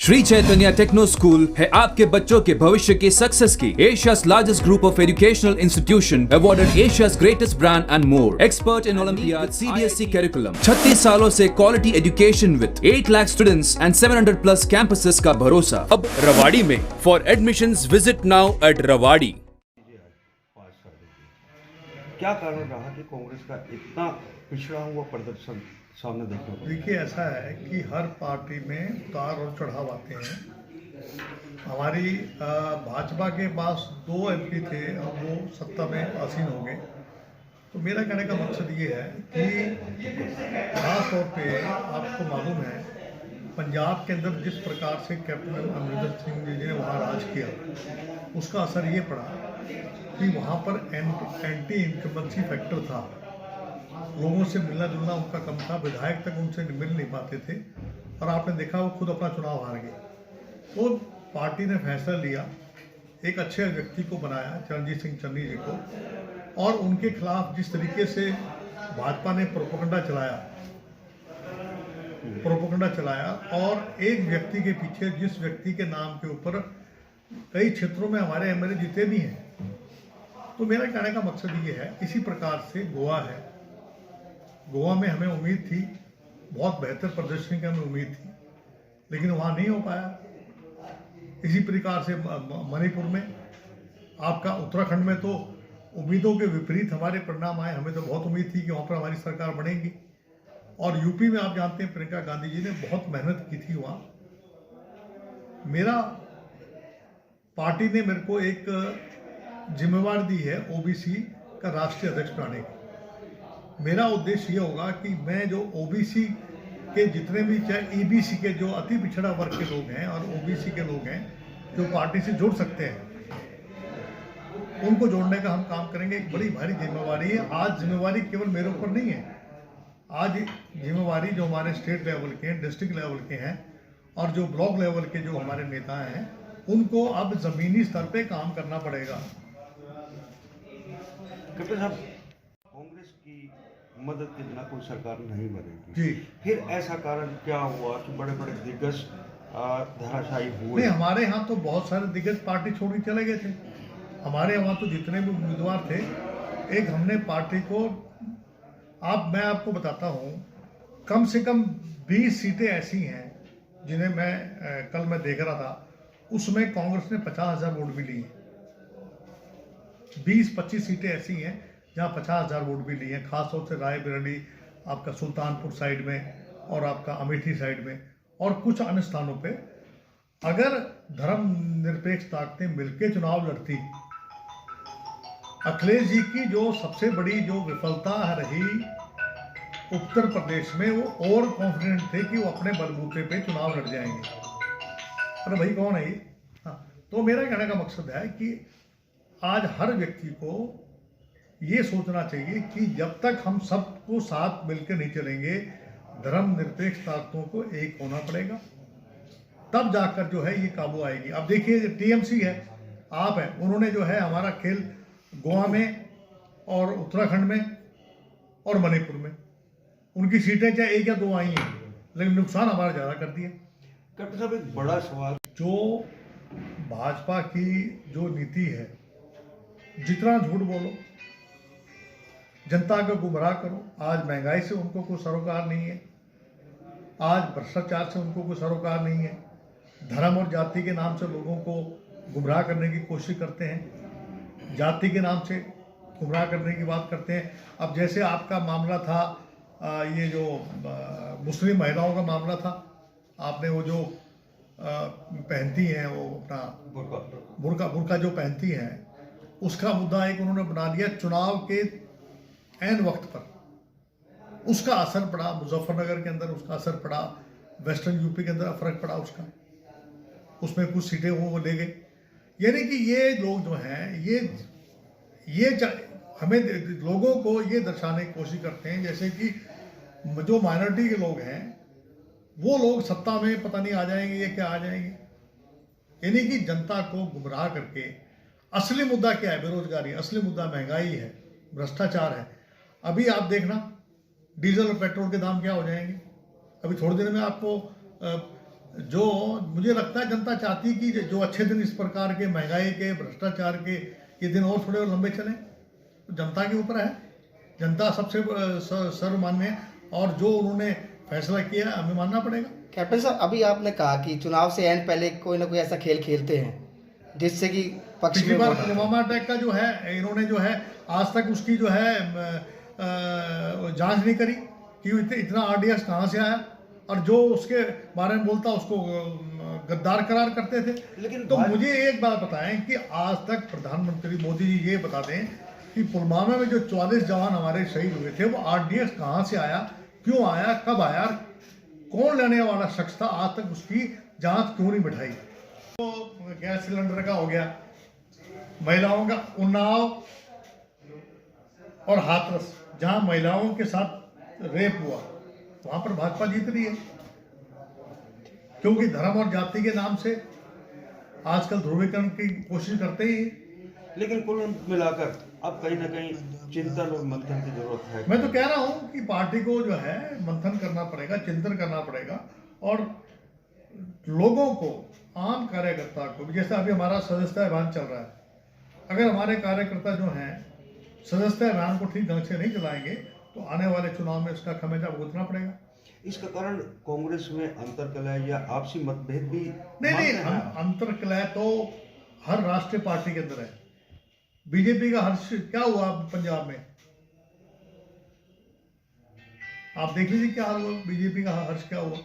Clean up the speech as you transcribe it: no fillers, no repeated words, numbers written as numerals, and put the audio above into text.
Shri Chaitanya techno school है आपके बच्चों के भविष्य की सक्सेस की एशिया's largest group of educational institution awarded Asia's greatest brand and more. Expert in Olympiad CBSE curriculum. 36 सालों से quality education with 8 lakh students and 700 plus campuses का भरोसा अब रवाड़ी में. For admissions visit now at Rawadi. क्या कारण रहा कि कांग्रेस का इतना पिछड़ा हुआ प्रदर्शन सामने देखने को? देखिए, ऐसा है कि हर पार्टी में उतार और चढ़ाव आते हैं। हमारी भाजपा के पास 2 एमपी थे और वो सत्ता में आसीन हो गए। तो मेरा कहने का मकसद ये है कि खास तौर पे आपको मालूम है पंजाब के अंदर जिस प्रकार से कैप्टन अमरिंदर सिंह जी ने वहाँ राज किया, उसका असर ये पड़ा कि वहाँ पर एंटी इनकम्बेंसी फैक्टर था। लोगों से मिलना जुलना उनका कम था, विधायक तक उनसे मिल नहीं पाते थे और आपने देखा वो खुद अपना चुनाव हार गए। तो पार्टी ने फैसला लिया, एक अच्छे व्यक्ति को बनाया, चरणजीत सिंह चन्नी जी को, और उनके खिलाफ जिस तरीके से भाजपा ने प्रोपेगेंडा चलाया और एक व्यक्ति के पीछे, जिस व्यक्ति के नाम के ऊपर कई क्षेत्रों में हमारे एमएलए जीते भी हैं। तो मेरा कहने का मकसद ये है, इसी प्रकार से गोवा है, गोवा में हमें उम्मीद थी, बहुत बेहतर प्रदर्शन की हमें उम्मीद थी, लेकिन वहाँ नहीं हो पाया। इसी प्रकार से मणिपुर में, आपका उत्तराखंड में तो उम्मीदों के विपरीत हमारे परिणाम आए। हमें तो बहुत उम्मीद थी कि वहाँ पर हमारी सरकार बनेगी। और यूपी में आप जानते हैं प्रियंका गांधी जी ने बहुत मेहनत की थी वहाँ। मेरा पार्टी ने मेरे को एक जिम्मेवारी दी है ओबीसी का राष्ट्रीय अध्यक्ष बनाने की। मेरा उद्देश्य ये होगा कि मैं जो ओबीसी के जितने भी, चाहे ईबीसी के जो अति पिछड़ा वर्ग के लोग हैं और ओबीसी के लोग हैं जो पार्टी से जुड़ सकते हैं, उनको जोड़ने का हम काम करेंगे। एक बड़ी भारी जिम्मेवारी है। आज जिम्मेवारी केवल मेरे ऊपर नहीं है, आज जिम्मेवारी जो हमारे स्टेट लेवल के हैं, डिस्ट्रिक्ट लेवल के हैं और जो ब्लॉक लेवल के जो हमारे नेता हैं, उनको अब जमीनी स्तर पे काम करना पड़ेगा। कैप्टन साहब, कांग्रेस की मदद के बिना कोई सरकार नहीं बनेगी जी। फिर ऐसा कारण क्या हुआ कि बड़े बड़े दिग्गज धराशायी हुए? नहीं, हमारे यहाँ तो बहुत सारे दिग्गज पार्टी छोड़ के चले गए थे। हमारे यहाँ तो जितने भी उम्मीदवार थे, एक हमने पार्टी को, मैं आपको बताता हूँ, कम से कम 20 सीटें ऐसी हैं जिन्हें कल मैं देख रहा था, उसमें कांग्रेस ने 50,000 वोट भी लिए। 20-25 सीटें ऐसी हैं जहां 50,000 वोट भी लिए हैं, खासतौर से रायबरेली, आपका सुल्तानपुर साइड में और आपका अमेठी साइड में और कुछ अन्य स्थानों पे। अगर धर्मनिरपेक्ष ताकतें मिलकर चुनाव लड़ती, अखिलेश जी की जो सबसे बड़ी जो विफलता रही उत्तर प्रदेश में, वो ओवर कॉन्फिडेंट थे कि वो अपने बलबूते पे चुनाव लड़ जाएंगे। अरे भाई, कौन है ये? हाँ, तो मेरा कहने का मकसद है कि आज हर व्यक्ति को ये सोचना चाहिए कि जब तक हम सबको साथ मिलकर नहीं चलेंगे, धर्मनिरपेक्ष ताकतों को एक होना पड़ेगा, तब जाकर जो है ये काबू आएगी। अब देखिए, टीएमसी है, आप है, उन्होंने जो है हमारा खेल गोवा में और उत्तराखंड में और मणिपुर में, उनकी सीटें चाहे 1 या 2 आई हैं, लेकिन नुकसान हमारा ज़्यादा कर दिया। कैप्टन साहब, एक बड़ा सवाल, जो भाजपा की जो नीति है, जितना झूठ बोलो, जनता को गुमराह करो। आज महंगाई से उनको कोई सरोकार नहीं है, आज भ्रष्टाचार से उनको कोई सरोकार नहीं है, धर्म और जाति के नाम से लोगों को गुमराह करने की कोशिश करते हैं, जाति के नाम से गुमराह करने की बात करते हैं। अब जैसे आपका मामला था, ये जो मुस्लिम महिलाओं का मामला था, आपने वो जो पहनती हैं, वो अपना बुर्का जो पहनती हैं, उसका मुद्दा एक उन्होंने बना लिया चुनाव के ऐन वक्त पर। उसका असर पड़ा मुजफ्फरनगर के अंदर, उसका असर पड़ा वेस्टर्न यूपी के अंदर, फर्क पड़ा उसका, उसमें कुछ सीटें वो ले गए। यानी कि ये लोग जो हैं, ये हमें लोगों को ये दर्शाने की कोशिश करते हैं जैसे कि जो माइनॉरिटी के लोग हैं वो लोग सत्ता में पता नहीं आ जाएंगे या क्या आ जाएंगे। यानी कि जनता को गुमराह करके, असली मुद्दा क्या है? बेरोजगारी, असली मुद्दा महंगाई है, भ्रष्टाचार है। अभी आप देखना डीजल और पेट्रोल के दाम क्या हो जाएंगे। अभी थोड़ी देर में आपको जो मुझे लगता है जनता चाहती है कि जो अच्छे दिन इस प्रकार के महंगाई के, भ्रष्टाचार के, ये दिन और थोड़े और लंबे चलें, तो जनता के ऊपर है। जनता सबसे सर्वमान्य है और जो उन्होंने फैसला किया हमें मानना पड़ेगा। कैप्टन साहब, अभी आपने कहा कि चुनाव से एंड पहले कोई ना कोई ऐसा खेल खेलते हैं जिससे कि पक्ष पिछली में बार वोट आए। पुलवामा अटैक का जो है, इन्होंने जो है आज तक उसकी जो है जांच नहीं करी कि इतना आरडीएक्स कहाँ से आया, और जो उसके बारे में बोलता उसको गद्दार करार करते थे। लेकिन तो मुझे एक बात बताएं कि आज तक प्रधानमंत्री मोदी जी ये बता दें कि पुलवामा में जो 44 जवान हमारे शहीद हुए थे वो आरडीएक्स कहाँ से आया, क्यों आया, कब आया, कौन लेने वाला शख्स था, आज तक उसकी जांच क्यों नहीं बिठाई। तो गैस सिलेंडर का हो गया, महिलाओं का उन्नाव और हाथरस, जहां महिलाओं के साथ रेप हुआ, वहां पर भाजपा जीत रही है, क्योंकि धर्म और जाति के नाम से आजकल ध्रुवीकरण की कोशिश करते ही। लेकिन कुल मिलाकर अब कहीं ना कहीं चिंतन और मंथन की जरूरत है। मैं तो कह रहा हूं कि पार्टी को जो है मंथन करना पड़ेगा, चिंतन करना पड़ेगा, और लोगों को, आम कार्यकर्ता को, जैसे अभी हमारा सदस्यता अभियान चल रहा है, अगर हमारे कार्यकर्ता जो हैं सदस्यता अभियान को ठीक ढंग से नहीं चलाएंगे तो आने वाले चुनाव में इसका खमेजा भुगतना पड़ेगा। इसका कारण कांग्रेस में अंतर्कलह या आपसी मतभेद भी नहीं, अंतर्कलह तो हर राष्ट्रीय पार्टी के अंदर है। बीजेपी का हर्ष क्या हुआ पंजाब में, आप देख लीजिए क्या हाल हुआ, बीजेपी का हर्ष क्या हुआ।